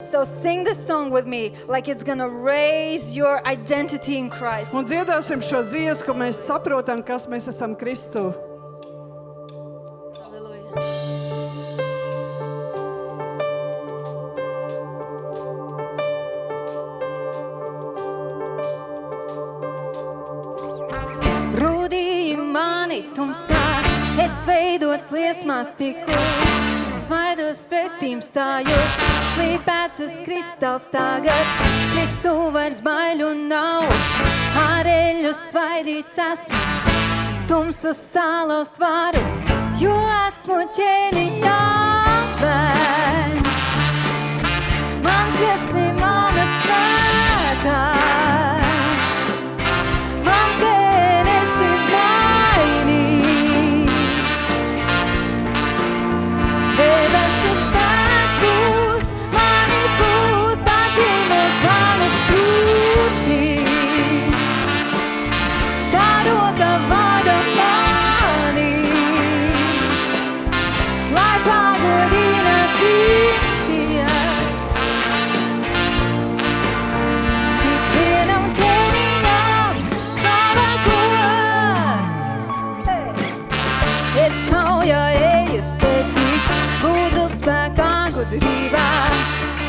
So sing the song with me like it's gonna raise your identity in Christ. Un dziedāsim šo dziesmu, ka mēs saprotam, kas mēs esam Kristū. Rūdīji mani tumsā, es veidots liesmās tiku, svaidos pretīm stājos, slīpēts es kristāls tagad, Kristu vairs baiļu nav, ar eļu svaidīts esmu, tumsu salauzt varu, jo esmu ķēniņā bērns. Mans esi manas svētās,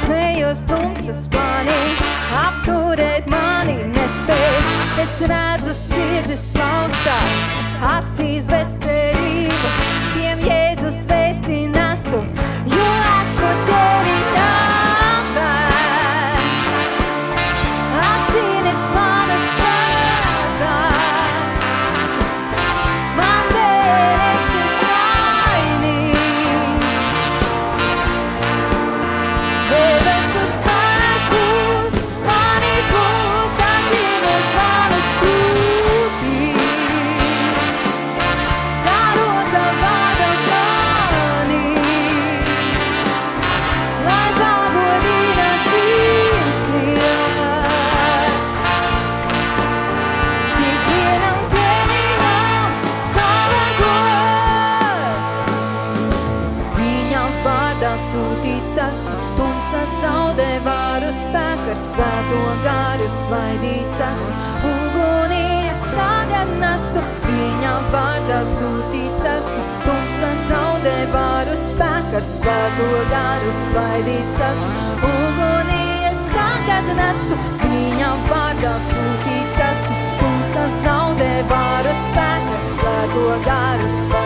smējos tumsas plānī, apturēt mani nespēj. Es redzu sirdis laustās, acīs bezcerība, tiem Jēzus vēstī nesu, jo esmu ķēniņā bērns. Asinis manas svētās, mans ēnes izmainīts. Debesu spēkus, mani kustās iemūs manas krūtī. Tā roka vada mani, lai pagodinās viņš liek. Tik vienam ķēniņam sava gods. Viņam vārdā sūtīts esmu, tumsa zaudē varu spēku, ar svēto garu svaidīts esmu, ugunī es tagad nesu. Viņam vārdā sūtīts esmu, tumsa zaudē varu spēku, ar svēto garu svaidīts esmu, ugunī es tagad nesu. Viņam vārdā sūtīts esmu, tumsa zaudē varu spēku, ar svēto garu svaidīts esmu.